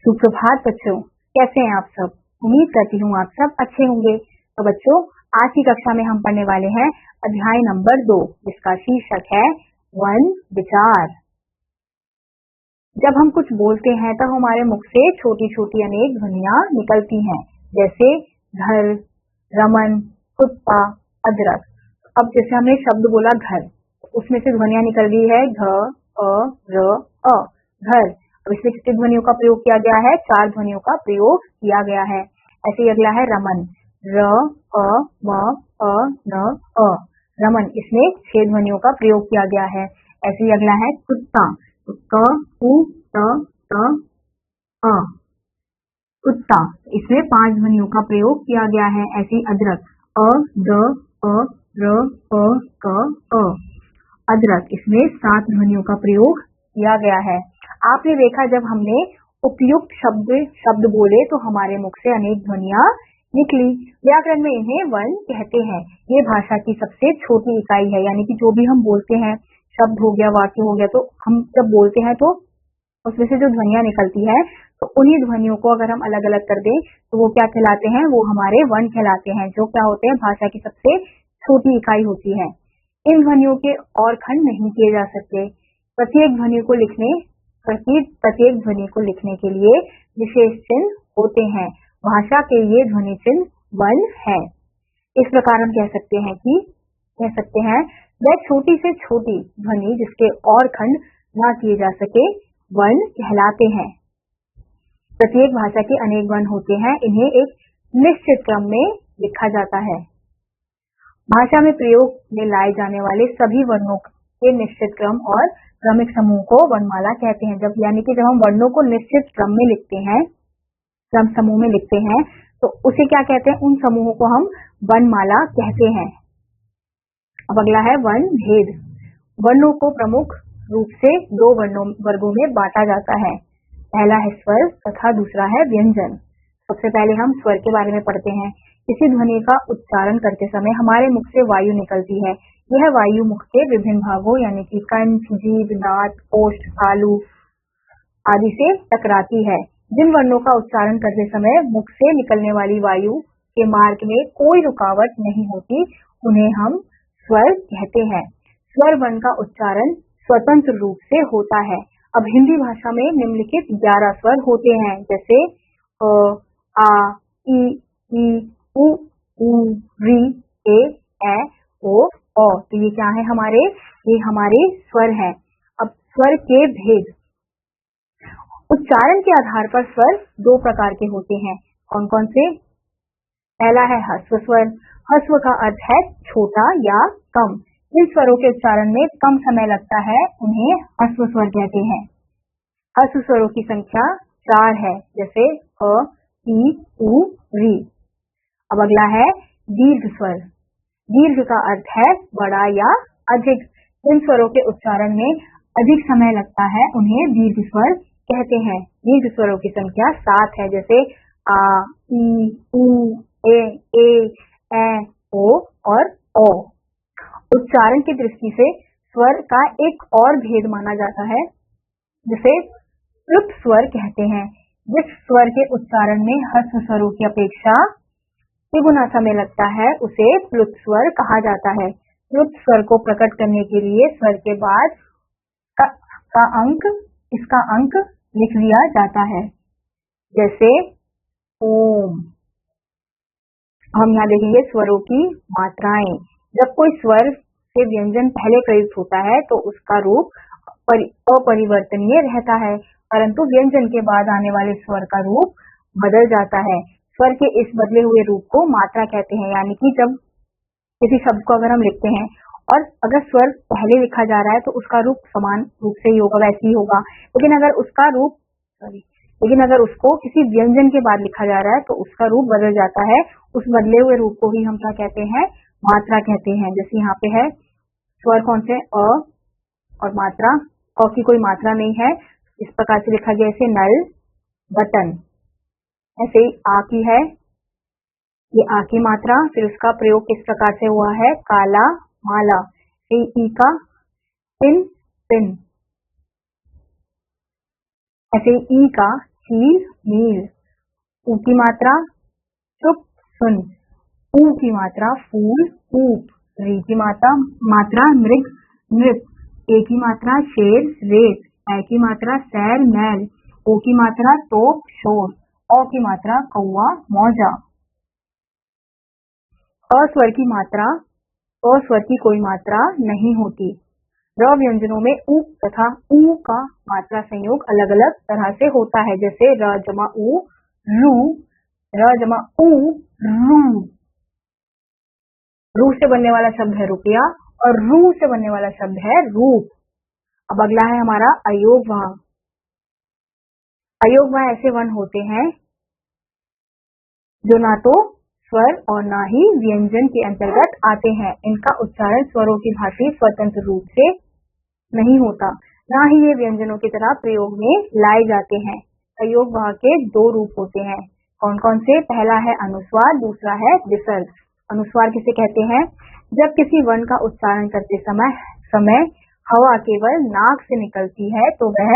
सुप्रभात बच्चों, कैसे हैं आप सब। उम्मीद करती हूँ आप सब अच्छे होंगे। तो बच्चों, आज की कक्षा में हम पढ़ने वाले हैं अध्याय नंबर 2, जिसका शीर्षक है वन विचार। जब हम कुछ बोलते हैं तब हमारे मुख से छोटी छोटी अनेक ध्वनियां निकलती हैं, जैसे घर, रमन, कुत्ता, अदरक। अब जैसे हमने शब्द बोला घर, उसमें से ध्वनियां निकल रही है घ, अ, र, अ, घर। अब इसमें कितनी ध्वनियों का प्रयोग किया गया है? 4 ध्वनियों का प्रयोग किया गया है। ऐसे ही अगला है रमन, र, अ, म, अ, न, अ, रमन। इसमें 6 ध्वनियों का प्रयोग किया गया है। ऐसे ही अगला है कुत्ता, क, उ, त, अ, कुत्ता। इसमें 5 ध्वनियों का प्रयोग किया गया है। ऐसे ही अदरक, अ, द, अ, र, अ, क, अ, अदरक। इसमें 7 ध्वनियों का प्रयोग किया गया है। आपने देखा, जब हमने उपयुक्त शब्द बोले तो हमारे मुख से अनेक ध्वनियां निकली। व्याकरण में इन्हें वर्ण कहते हैं। ये भाषा की सबसे छोटी इकाई है, यानी कि जो भी हम बोलते हैं, शब्द हो गया, वाक्य हो गया, तो हम जब बोलते हैं तो उसमें से जो ध्वनियां निकलती है, तो उन्हीं ध्वनियों को अगर हम अलग अलग कर दें तो वो क्या कहलाते हैं? वो हमारे वर्ण कहलाते हैं, जो क्या होते हैं? भाषा की सबसे छोटी इकाई होती है। इन ध्वनियों के और खंड नहीं किए जा सकते। प्रत्येक ध्वनि को लिखने के लिए विशेष चिन्ह होते हैं। भाषा के ये ध्वनि चिन्ह वर्ण है। इस प्रकार हम कह सकते हैं वह छोटी से छोटी ध्वनि जिसके और खंड ना किए जा सके, वर्ण कहलाते हैं। प्रत्येक भाषा के अनेक वर्ण होते हैं। इन्हें एक निश्चित क्रम में लिखा जाता है। भाषा में प्रयोग में लाए जाने वाले सभी वर्णों के निश्चित क्रम और क्रमिक समूह को वर्णमाला कहते हैं। जब हम वर्णों को निश्चित क्रम में लिखते हैं, क्रम समूह में लिखते हैं, तो उसे क्या कहते हैं? उन समूहों को हम वर्णमाला कहते हैं। अब अगला है वर्ण भेद। वर्णों को प्रमुख रूप से 2 वर्गों में बांटा जाता है। पहला है स्वर तथा दूसरा है व्यंजन। सबसे पहले हम स्वर के बारे में पढ़ते हैं। किसी ध्वनि का उच्चारण करते समय हमारे मुख से वायु निकलती है। यह वायु मुख के विभिन्न भागों, यानी कि कंठ, जीभ, दांत, ओष्ठ, तालु आदि से टकराती है। जिन वर्णों का उच्चारण करते समय मुख से निकलने वाली वायु के मार्ग में कोई रुकावट नहीं होती, उन्हें हम स्वर कहते हैं। स्वर वर्ण का उच्चारण स्वतंत्र रूप से होता है। अब हिंदी भाषा में निम्नलिखित 11 स्वर होते हैं, जैसे अ, आ, ई, उ, री, ए, ओ, औ। तो ये क्या है? ये हमारे स्वर हैं। अब स्वर के भेद। उच्चारण के आधार पर स्वर 2 प्रकार के होते हैं। कौन कौन से? पहला है ह्रस्व स्वर। ह्रस्व का अर्थ है छोटा या कम। इन स्वरों के उच्चारण में कम समय लगता है, उन्हें ह्रस्व स्वर कहते हैं। ह्रस्व स्वरों की संख्या 4 है, जैसे अ, ई, उ, री। अब अगला है दीर्घ स्वर। दीर्घ का अर्थ है बड़ा या अधिक। इन स्वरों के उच्चारण में अधिक समय लगता है, उन्हें दीर्घ स्वर कहते हैं। दीर्घ स्वरों की संख्या 7 है, जैसे आ, ई, उ, ए, ओ और ओ। उच्चारण की दृष्टि से स्वर का एक और भेद माना जाता है, जिसे प्लुत स्वर कहते हैं। जिस स्वर के उच्चारण में ह्रस्व स्वरों की अपेक्षा तिगुना समय लगता है, उसे प्लुत स्वर कहा जाता है। प्लुत स्वर को प्रकट करने के लिए स्वर के बाद इसका अंक लिख दिया जाता है, जैसे ओम। हम यहाँ देखेंगे स्वरों की मात्राएं। जब कोई स्वर से व्यंजन पहले प्रयुक्त होता है तो उसका रूप अपरिवर्तनीय रहता है, परंतु व्यंजन के बाद आने वाले स्वर का रूप बदल जाता है। स्वर के इस बदले हुए रूप को मात्रा कहते हैं। यानी कि जब किसी शब्द को अगर हम लिखते हैं और अगर स्वर पहले लिखा जा रहा है तो उसका रूप समान रूप से ही होगा, वैसे ही होगा। लेकिन अगर उसको किसी व्यंजन के बाद लिखा जा रहा है तो उसका रूप बदल जाता है। उस बदले हुए रूप को ही हम क्या कहते हैं? मात्रा कहते हैं। जैसे यहाँ पे है स्वर कौन से? अ और मात्रा। अ की कोई मात्रा नहीं है, इस प्रकार से लिखा गया, जैसे नल, बटन। ऐसे ही आ की है, ये आ की मात्रा। फिर उसका प्रयोग किस प्रकार से हुआ है? काला, माला। ई का पिन, पिन। ऐसे ही ई का चील मील। ऊ की मात्रा चुप सुन। ऊ की मात्रा फूल ऊप। री की मात्रा मृग नृप। ए की मात्रा शेर रेत। ऐ की मात्रा सैर मैल। ओ की मात्रा तोप शोर। औ की मात्रा कौवा मौजा। अस्वर की मात्रा अस्वर की कोई मात्रा नहीं होती। र व्यंजनों में उ तथा ऊ का मात्रा संयोग अलग अलग तरह से होता है, जैसे र जमा ऊ रू, र जमा ऊ रू। रू से बनने वाला शब्द है रुपया और रू से बनने वाला शब्द है रूप। अब अगला है हमारा अयोग वह। अयोग वह ऐसे वन होते हैं जो ना तो स्वर और ना ही व्यंजन के अंतर्गत आते हैं। इनका उच्चारण स्वरों की भांति स्वतंत्र रूप से नहीं होता, ना ही ये व्यंजनों की तरह प्रयोग में लाए जाते हैं। अयोग वह के दो रूप होते हैं। कौन कौन से? पहला है अनुस्वार, दूसरा है विसर्ग। अनुस्वार किसे कहते हैं? जब किसी वर्ण का उच्चारण करते समय हवा केवल नाक से निकलती है तो वह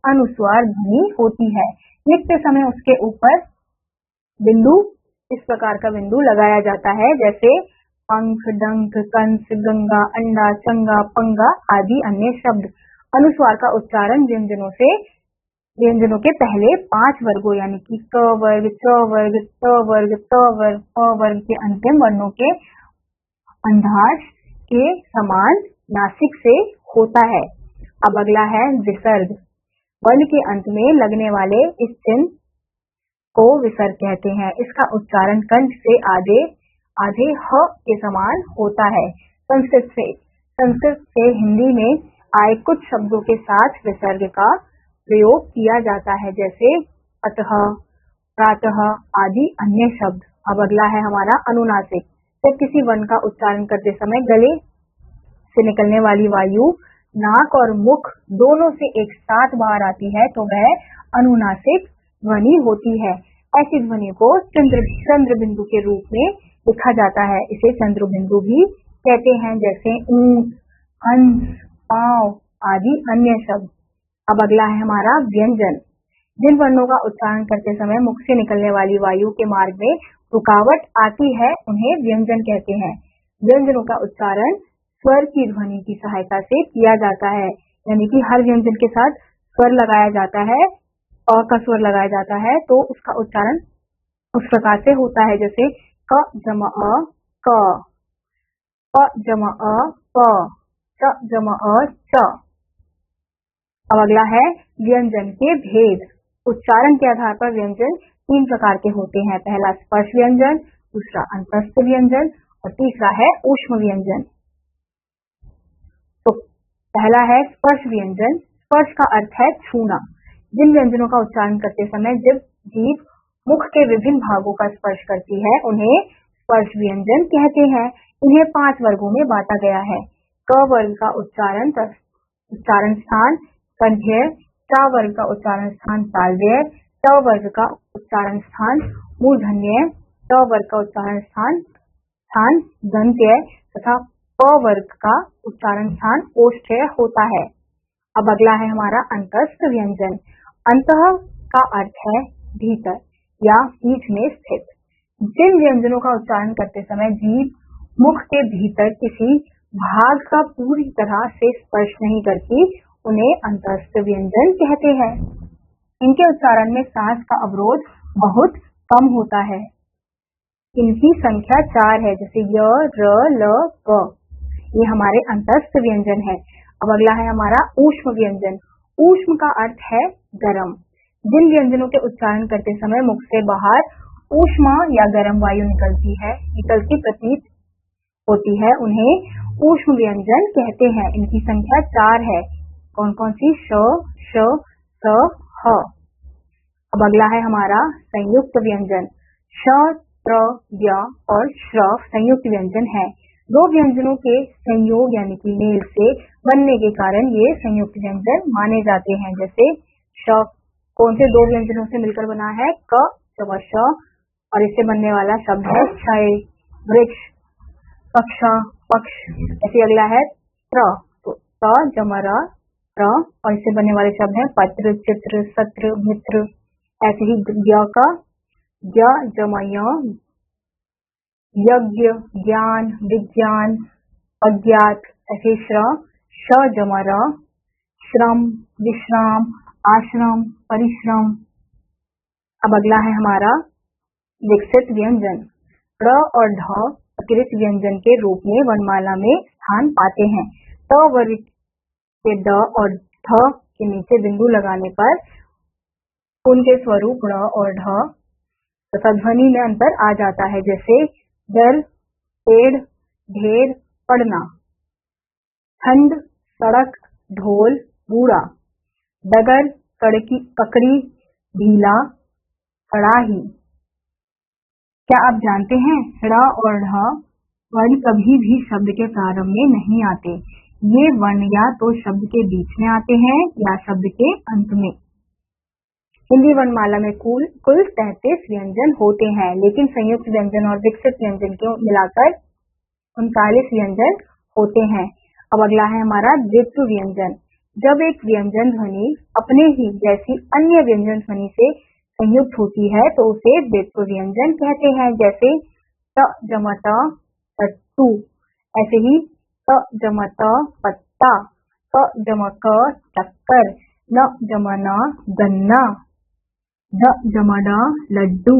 अनुस्वार ध्वनि होती है। लिखते समय उसके ऊपर बिंदु, इस प्रकार का बिंदु लगाया जाता है, जैसे पंख, डंक, कंस, गंगा, अंडा, चंगा, पंगा आदि अन्य शब्द। अनुस्वार का उच्चारण व्यंजनों के पहले 5 वर्गों यानी कि क वर्ग, च वर्ग, त वर्ग, त वर्ग, प वर्ग के अंतिम वर्णों के अंधाश के समान नासिक से होता है। अब अगला है विसर्ग। वर्ण के अंत में लगने वाले इस चिन्ह को विसर्ग कहते हैं। इसका उच्चारण कंठ से आधे ह के समान होता है। संस्कृत से हिंदी में आए कुछ शब्दों के साथ विसर्ग का प्रयोग किया जाता है, जैसे अतः, प्रातः आदि अन्य शब्द। अब अगला है हमारा अनुनासिक। जब किसी वर्ण का उच्चारण करते समय गले से निकलने वाली वायु नाक और मुख दोनों से एक साथ बाहर आती है तो वह अनुनासिक ध्वनि होती है। ऐसी ध्वनि को चंद्र बिंदु के रूप में लिखा जाता है। इसे चंद्र बिंदु भी कहते हैं, जैसे ऊंट, हंस, पांव आदि अन्य शब्द। अब अगला है हमारा व्यंजन। जिन वर्णों का उच्चारण करते समय मुख से निकलने वाली वायु के मार्ग में रुकावट आती है उन्हें व्यंजन कहते हैं। व्यंजनों का उच्चारण स्वर की ध्वनि की सहायता से किया जाता है, यानी कि हर व्यंजन के साथ स्वर लगाया जाता है, अ का स्वर लगाया जाता है तो उसका उच्चारण उस प्रकार से होता है, जैसे क जमा अ क, प जमा अ प, च जमा अ च। अब अगला है व्यंजन के भेद। उच्चारण के आधार पर व्यंजन 3 प्रकार के होते हैं। पहला स्पर्श व्यंजन, दूसरा अंतस्थ व्यंजन और तीसरा है ऊष्म व्यंजन। तो पहला है स्पर्श व्यंजन। स्पर्श का अर्थ है छूना। जिन व्यंजनों का उच्चारण करते समय जब जीभ मुख के विभिन्न भागों का स्पर्श करती है उन्हें स्पर्श व्यंजन कहते हैं। इन्हें 5 वर्गों में बांटा गया है। क वर्ग का उच्चारण स्थान कंठ्य, च वर्ग का उच्चारण स्थान तालव्य, ट वर्ग का उच्चारण स्थान मूर्धन्य, ट वर्ग का उच्चारण स्थान दंत्य तथा प वर्ग का उच्चारण स्थान ओष्ठ्य होता है। अब अगला है हमारा अंतस्थ व्यंजन। अंतः का अर्थ है भीतर या पीठ में स्थित। जिन व्यंजनों का उच्चारण करते समय जीभ मुख के भीतर किसी भाग का पूरी तरह से स्पर्श नहीं करती उन्हें अंतस्थ व्यंजन कहते हैं। इनके उच्चारण में सांस का अवरोध बहुत कम होता है। इनकी संख्या 4 है, जैसे य, र, ल, क। ये हमारे अंतस्थ व्यंजन है। अब अगला है हमारा ऊष्म व्यंजन। ऊष्म का अर्थ है गर्म। जिन व्यंजनों के उच्चारण करते समय मुख से बाहर ऊष्मा या गर्म वायु निकलती प्रतीत होती है उन्हें ऊष्म व्यंजन कहते हैं। इनकी संख्या 4 है। कौन कौन सी? श, श, स, ह। अब अगला है हमारा संयुक्त व्यंजन। श, त्र, य और श्र संयुक्त व्यंजन है। 2 व्यंजनों के संयोग यानी कि मेल से बनने के कारण ये संयुक्त व्यंजन माने जाते हैं। जैसे श कौन से 2 व्यंजनों से मिलकर बना है? क जमा श और इससे बनने वाला शब्द है क्षय, वृक्ष, पक्ष, पक्ष। ऐसे अगला है त्र, तो त जमा र, और इससे बनने वाले शब्द हैं पत्र, चित्र, सत्र, मित्र। ऐसे ही ज्ञ का ज्ञ जमा य, यज्ञ, ज्ञान, विज्ञान, अज्ञात, ऐसे श्र, श जमा र, श्रम, विश्राम, आश्रम, परिश्रम। अब अगला है हमारा विकसित व्यंजन। ड़ और ढ अतिरिक्त व्यंजन के रूप में वर्णमाला में स्थान पाते हैं। त वर्ग के ड और ध के नीचे बिंदु लगाने पर उनके स्वरूप ड़ और ढ तथा ध्वनि में अंतर आ जाता है, जैसे डर, पेड़, ढेर, पढ़ना। ठंड, सड़क, ढोल, बूढ़ा। डगर, ककड़ी, ढीला, कड़ाही। क्या आप जानते हैं ड़ और ढ वर्ण कभी भी शब्द के प्रारंभ में नहीं आते। ये वर्ण या तो शब्द के बीच में आते हैं या शब्द के अंत में। हिंदी वर्णमाला में कुल 33 व्यंजन होते हैं, लेकिन संयुक्त व्यंजन और विकसित व्यंजन को मिलाकर 39 व्यंजन होते हैं। अब अगला है हमारा द्वित्व व्यंजन। जब एक व्यंजन ध्वनि अपने ही जैसी अन्य व्यंजन ध्वनि से संयुक्त होती है तो उसे द्वित्व व्यंजन कहते हैं, जैसे त जमा त टट्टू। ऐसे ही त जमा त पत्ता, क जमा क टक्कर, न जमा न गन्ना, ड जमा ड लड्डू,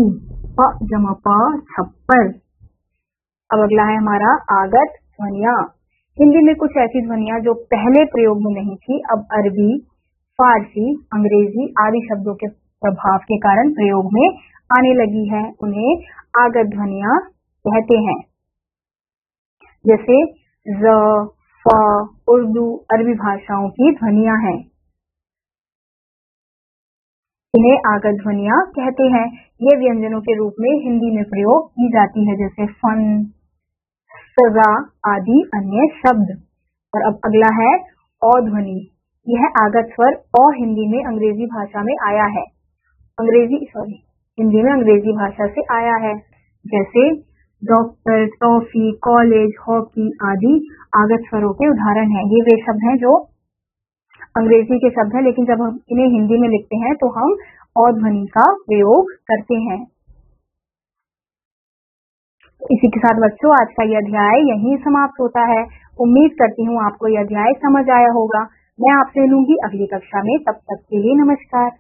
प जमा प छप्पर। अब अगला है हमारा आगत ध्वनियां। हिंदी में कुछ ऐसी ध्वनियां जो पहले प्रयोग में नहीं थी, अब अरबी, फारसी, अंग्रेजी आदि शब्दों के प्रभाव के कारण प्रयोग में आने लगी है। उन्हें आगत ध्वनियां कहते हैं, जैसे ज, फ, उर्दू, अरबी भाषाओं की ध्वनियां हैं। इन्हें आगत ध्वनियां कहते हैं। ये व्यंजनों के रूप में हिंदी में प्रयोग की जाती है, जैसे फन, सजा आदि अन्य शब्द। और अब अगला है अ ध्वनि। यह आगत स्वर अ हिंदी में अंग्रेजी भाषा में आया है। हिंदी में अंग्रेजी भाषा से आया है, जैसे डॉक्टर, टॉफी, कॉलेज, हॉकी आदि आगत स्वरों के उदाहरण हैं। ये वे शब्द हैं जो अंग्रेजी के शब्द हैं, लेकिन जब हम इन्हें हिंदी में लिखते हैं तो हम अ ध्वनि का प्रयोग करते हैं। इसी के साथ बच्चों आज का यह अध्याय यहीं समाप्त होता है। उम्मीद करती हूँ आपको यह अध्याय समझ आया होगा। मैं आपसे मिलूंगी अगली कक्षा में, तब तक के लिए नमस्कार।